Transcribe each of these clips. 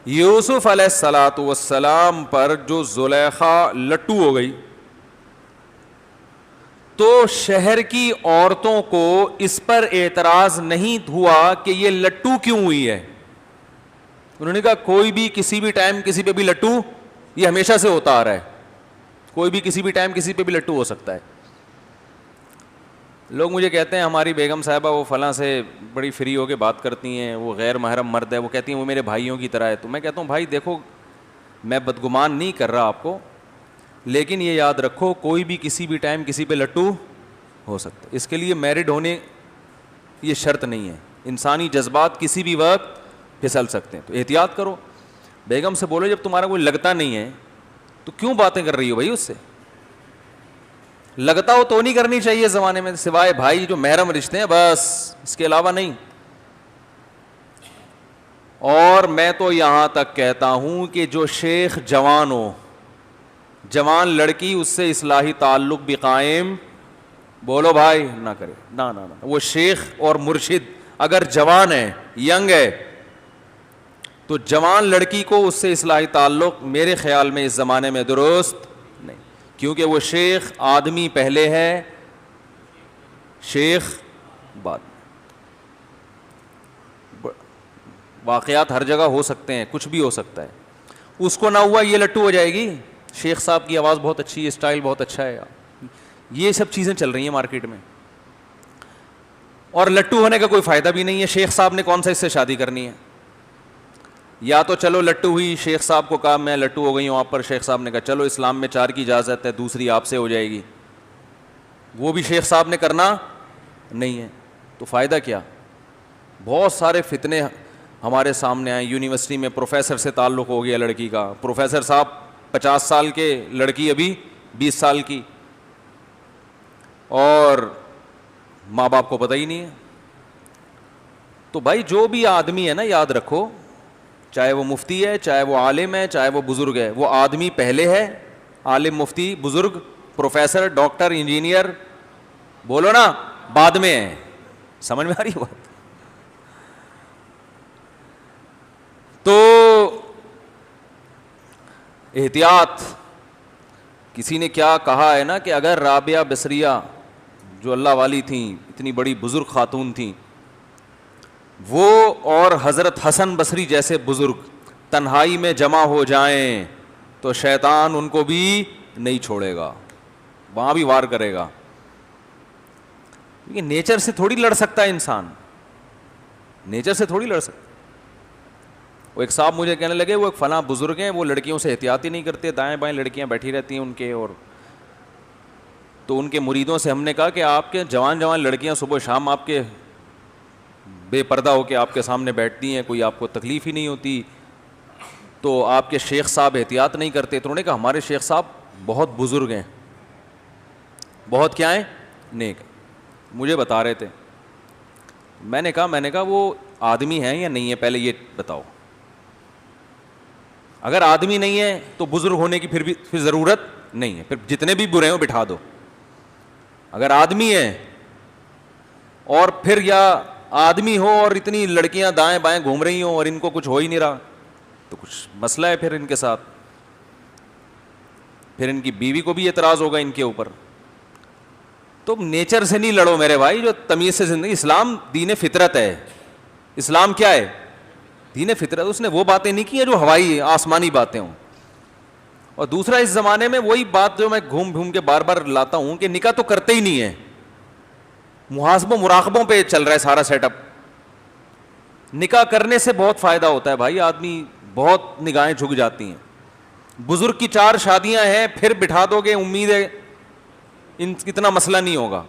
یوسف علیہ الصلاۃ والسلام پر جو زلیخا لٹو ہو گئی تو شہر کی عورتوں کو اس پر اعتراض نہیں ہوا کہ یہ لٹو کیوں ہوئی ہے. انہوں نے کہا کوئی بھی کسی بھی ٹائم کسی پہ بھی لٹو, یہ ہمیشہ سے ہوتا آ رہا ہے, کوئی بھی کسی بھی ٹائم کسی پہ بھی لٹو ہو سکتا ہے. لوگ مجھے کہتے ہیں ہماری بیگم صاحبہ وہ فلاں سے بڑی فری ہو کے بات کرتی ہیں, وہ غیر محرم مرد ہے, وہ کہتی ہیں وہ میرے بھائیوں کی طرح ہے. تو میں کہتا ہوں بھائی دیکھو میں بدگمان نہیں کر رہا آپ کو, لیکن یہ یاد رکھو کوئی بھی کسی بھی ٹائم کسی پہ لٹو ہو سکتا ہے. اس کے لیے میرڈ ہونے یہ شرط نہیں ہے, انسانی جذبات کسی بھی وقت پھسل سکتے ہیں. تو احتیاط کرو. بیگم سے بولو جب تمہارا کوئی لگتا نہیں ہے تو کیوں باتیں کر رہی ہو بھائی, اس سے لگتا ہو تو نہیں کرنی چاہیے زمانے میں, سوائے بھائی جو محرم رشتے ہیں بس, اس کے علاوہ نہیں. اور میں تو یہاں تک کہتا ہوں کہ جو شیخ جوان ہو, جوان لڑکی, اس سے اصلاحی تعلق بھی قائم بولو بھائی نہ کرے. نہ وہ شیخ اور مرشد اگر جوان ہے, ینگ ہے, تو جوان لڑکی کو اس سے اصلاحی تعلق میرے خیال میں اس زمانے میں درست نہیں, کیونکہ وہ شیخ آدمی پہلے ہے, شیخ بعد میں. واقعات ہر جگہ ہو سکتے ہیں, کچھ بھی ہو سکتا ہے. اس کو نہ ہوا یہ لٹو ہو جائے گی, شیخ صاحب کی آواز بہت اچھی ہے, اسٹائل بہت اچھا ہے. یہ سب چیزیں چل رہی ہیں مارکیٹ میں, اور لٹو ہونے کا کوئی فائدہ بھی نہیں ہے. شیخ صاحب نے کون سا اس سے شادی کرنی ہے؟ یا تو چلو لٹو ہوئی, شیخ صاحب کو کہا میں لٹو ہو گئی ہوں آپ پر, شیخ صاحب نے کہا چلو اسلام میں 4 کی اجازت ہے, دوسری آپ سے ہو جائے گی, وہ بھی شیخ صاحب نے کرنا نہیں ہے. تو فائدہ کیا؟ بہت سارے فتنے ہمارے سامنے آئے. یونیورسٹی میں پروفیسر سے تعلق ہو گیا لڑکی کا, پروفیسر صاحب 50 سال کے, لڑکی ابھی 20 سال کی, اور ماں باپ کو پتہ ہی نہیں ہے. تو بھائی جو بھی آدمی ہے نا, یاد رکھو, چاہے وہ مفتی ہے, چاہے وہ عالم ہے, چاہے وہ بزرگ ہے, وہ آدمی پہلے ہے. عالم, مفتی, بزرگ, پروفیسر, ڈاکٹر, انجینئر, بولو نا, بعد میں ہے. سمجھ میں آ رہی ہے بات؟ تو احتیاط. کسی نے کیا کہا ہے نا کہ اگر رابعہ بصریہ جو اللہ والی تھیں, اتنی بڑی بزرگ خاتون تھیں, وہ اور حضرت حسن بصری جیسے بزرگ تنہائی میں جمع ہو جائیں تو شیطان ان کو بھی نہیں چھوڑے گا, وہاں بھی وار کرے گا. کیونکہ نیچر سے تھوڑی لڑ سکتا ہے انسان, نیچر سے تھوڑی لڑ سکتا. وہ ایک صاحب مجھے کہنے لگے وہ ایک فلاں بزرگ ہیں, وہ لڑکیوں سے احتیاط ہی نہیں کرتے, دائیں بائیں لڑکیاں بیٹھی رہتی ہیں ان کے. اور تو ان کے مریدوں سے ہم نے کہا کہ آپ کے جوان لڑکیاں صبح شام آپ کے بے پردہ ہو کے آپ کے سامنے بیٹھتی ہیں, کوئی آپ کو تکلیف ہی نہیں ہوتی, تو آپ کے شیخ صاحب احتیاط نہیں کرتے؟ تو انہوں نے کہا ہمارے شیخ صاحب بہت بزرگ ہیں, بہت کیا ہیں, نیک. مجھے بتا رہے تھے. میں نے کہا وہ آدمی ہیں یا نہیں ہے, پہلے یہ بتاؤ. اگر آدمی نہیں ہے تو بزرگ ہونے کی پھر ضرورت نہیں ہے, پھر جتنے بھی برے ہوں بٹھا دو. اگر آدمی ہے اور پھر یا آدمی ہو اور اتنی لڑکیاں دائیں بائیں گھوم رہی ہوں اور ان کو کچھ ہو ہی نہیں رہا, تو کچھ مسئلہ ہے پھر ان کے ساتھ. پھر ان کی بیوی کو بھی اعتراض ہوگا ان کے اوپر. تو نیچر سے نہیں لڑو میرے بھائی, جو تمیز سے زندگی. اسلام دین فطرت ہے. اسلام کیا ہے؟ دین فطرت. اس نے وہ باتیں نہیں کی ہیں جو ہوائی آسمانی باتیں ہوں. اور دوسرا, اس زمانے میں وہی بات جو میں گھوم کے بار بار لاتا ہوں کہ نکاح تو کرتے ہی نہیں ہے, محاسبوں مراقبوں پہ چل رہا ہے سارا سیٹ اپ. نکاح کرنے سے بہت فائدہ ہوتا ہے بھائی, آدمی بہت نگاہیں جھک جاتی ہیں. بزرگ کی 4 شادیاں ہیں, پھر بٹھا دو گے, امید ہے اتنا مسئلہ نہیں ہوگا.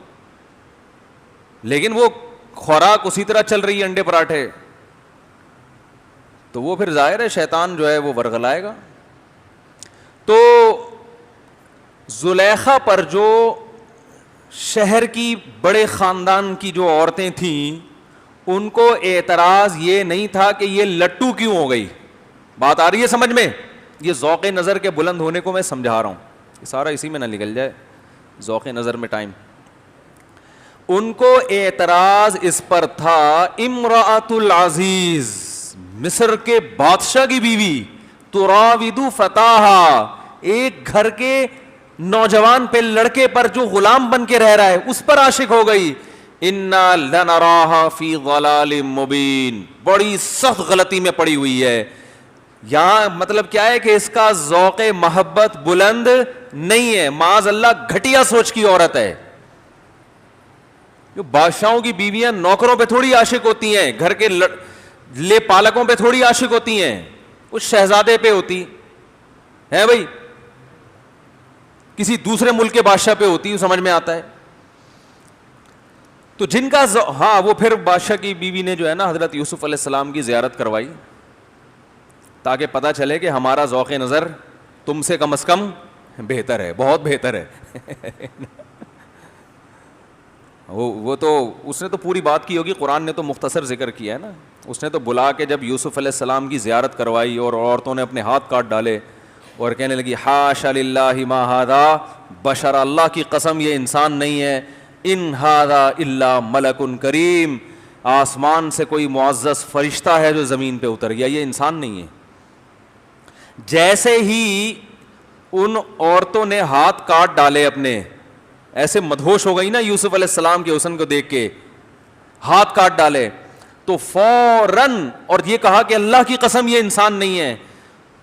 لیکن وہ خوراک اسی طرح چل رہی ہے, انڈے پراٹھے, تو وہ پھر ظاہر ہے شیطان جو ہے وہ ورغلائے گا. تو زلیخا پر جو شہر کی بڑے خاندان کی جو عورتیں تھیں, ان کو اعتراض یہ نہیں تھا کہ یہ لٹو کیوں ہو گئی. بات آ رہی ہے سمجھ میں؟ یہ ذوق نظر کے بلند ہونے کو میں سمجھا رہا ہوں, یہ سارا اسی میں نہ نکل جائے ذوق نظر میں ٹائم. ان کو اعتراض اس پر تھا, امرأۃ العزیز, مصر کے بادشاہ کی بیوی تراودو فتاہا, ایک گھر کے نوجوان پہ, لڑکے پر جو غلام بن کے رہ رہا ہے اس پر عاشق ہو گئی. انا لنراہا فی ضلال مبین, بڑی سخت غلطی میں پڑی ہوئی ہے. یہاں مطلب کیا ہے کہ اس کا ذوق محبت بلند نہیں ہے, معاذ اللہ گھٹیا سوچ کی عورت ہے. جو بادشاہوں کی بیویاں نوکروں پہ تھوڑی عاشق ہوتی ہیں, گھر کے لے پالکوں پہ تھوڑی عاشق ہوتی ہیں, اس شہزادے پہ ہوتی ہے بھائی, کسی دوسرے ملک کے بادشاہ پہ ہوتی ہے, سمجھ میں آتا ہے. تو جن کا ہاں, وہ پھر بادشاہ کی بیوی نے جو ہے نا حضرت یوسف علیہ السلام کی زیارت کروائی تاکہ پتہ چلے کہ ہمارا ذوق نظر تم سے کم از کم بہتر ہے, بہت بہتر ہے. وہ تو اس نے تو پوری بات کی ہوگی, قرآن نے تو مختصر ذکر کیا ہے نا. اس نے تو بلا کے جب یوسف علیہ السلام کی زیارت کروائی اور عورتوں نے اپنے ہاتھ کاٹ ڈالے اور کہنے لگی حاشا للہ ما ھذا بشر, اللہ کی قسم یہ انسان نہیں ہے, ان ھذا الا ملک کریم, آسمان سے کوئی معزز فرشتہ ہے جو زمین پہ اتر گیا, یہ انسان نہیں ہے. جیسے ہی ان عورتوں نے ہاتھ کاٹ ڈالے اپنے, ایسے مدہوش ہو گئی نا یوسف علیہ السلام کے حسن کو دیکھ کے, ہاتھ کاٹ ڈالے تو فوراً, اور یہ کہا کہ اللہ کی قسم یہ انسان نہیں ہے.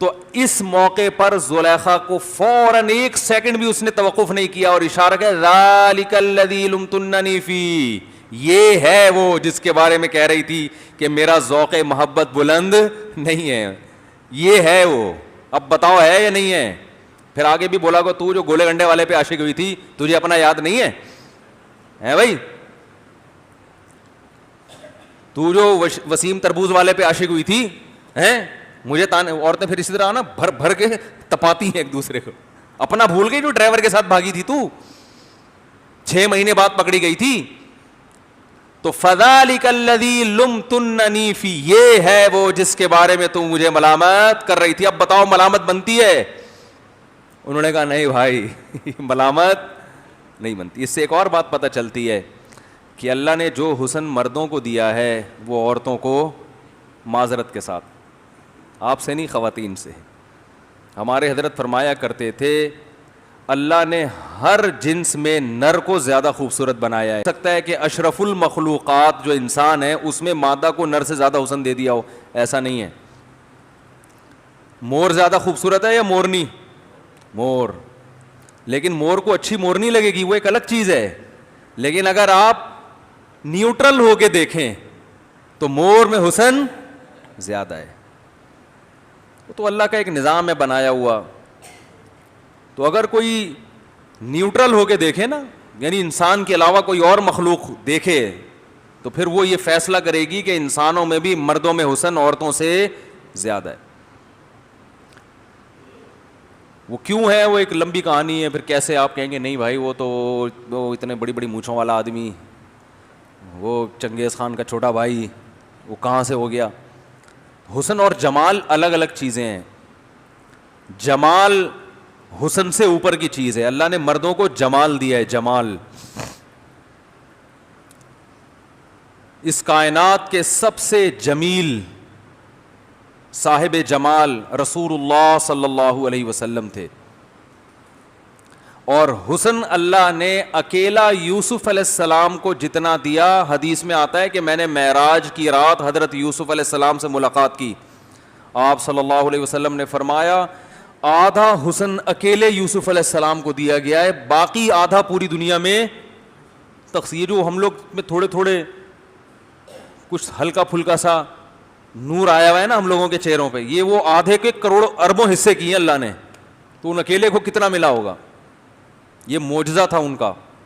تو اس موقع پر زلیخا کو فوراً ایک سیکنڈ بھی اس نے توقف نہیں کیا اور اشارہ کیا ذالک الذی لمتننی فی, یہ ہے وہ جس کے بارے میں کہہ رہی تھی کہ میرا ذوق محبت بلند نہیں ہے, یہ ہے وہ, اب بتاؤ ہے یا نہیں ہے. پھر آگے بھی بولا کہ تو جو گولے گنڈے والے پہ عاشق ہوئی تھی تجھے اپنا یاد نہیں ہے, ہے بھائی, تو جو وسیم تربوز والے پہ عاشق ہوئی تھی, ہیں مجھے عورتیں پھر اسی طرح نا بھر بھر کے تپاتی ہیں ایک دوسرے کو. اپنا بھول گئی جو ڈرائیور کے ساتھ بھاگی تھی تو 6 مہینے بعد پکڑی گئی تھی. تو فذالک الذی لمتننی فی, یہ ہے وہ جس کے بارے میں تم مجھے ملامت کر رہی تھی, اب بتاؤ ملامت بنتی ہے؟ انہوں نے کہا نہیں بھائی ملامت نہیں بنتی. اس سے ایک اور بات پتہ چلتی ہے کہ اللہ نے جو حسن مردوں کو دیا ہے وہ عورتوں کو معذرت کے ساتھ, آپ سے نہیں خواتین سے. ہمارے حضرت فرمایا کرتے تھے اللہ نے ہر جنس میں نر کو زیادہ خوبصورت بنایا ہے. سکتا ہے کہ اشرف المخلوقات جو انسان ہے اس میں مادہ کو نر سے زیادہ حسن دے دیا ہو, ایسا نہیں ہے. مور زیادہ خوبصورت ہے یا مورنی؟ مور, لیکن مور کو اچھی مورنی لگے گی, وہ ایک الگ چیز ہے. لیکن اگر آپ نیوٹرل ہو کے دیکھیں تو مور میں حسن زیادہ ہے. تو اللہ کا ایک نظام ہے بنایا ہوا. تو اگر کوئی نیوٹرل ہو کے دیکھے نا, یعنی انسان کے علاوہ کوئی اور مخلوق دیکھے, تو پھر وہ یہ فیصلہ کرے گی کہ انسانوں میں بھی مردوں میں حسن عورتوں سے زیادہ ہے. وہ کیوں ہے, وہ ایک لمبی کہانی ہے. پھر کیسے آپ کہیں گے نہیں بھائی وہ تو وہ اتنے بڑی بڑی مونچھوں والا آدمی, وہ چنگیز خان کا چھوٹا بھائی, وہ کہاں سے ہو گیا؟ حسن اور جمال الگ الگ چیزیں ہیں. جمال حسن سے اوپر کی چیز ہے. اللہ نے مردوں کو جمال دیا ہے, جمال. اس کائنات کے سب سے جمیل صاحب جمال رسول اللہ صلی اللہ علیہ وسلم تھے. اور حسن اللہ نے اکیلا یوسف علیہ السلام کو جتنا دیا, حدیث میں آتا ہے کہ میں نے معراج کی رات حضرت یوسف علیہ السلام سے ملاقات کی. آپ صلی اللہ علیہ وسلم نے فرمایا آدھا حسن اکیلے یوسف علیہ السلام کو دیا گیا ہے, باقی آدھا پوری دنیا میں تقسیم. جو ہم لوگ میں تھوڑے تھوڑے کچھ ہلکا پھلکا سا نور آیا ہوا ہے نا ہم لوگوں کے چہروں پہ, یہ وہ آدھے کے کروڑوں اربوں حصے کیے اللہ نے. تو ان اکیلے کو کتنا ملا ہوگا؟ یہ معجزہ تھا ان کا.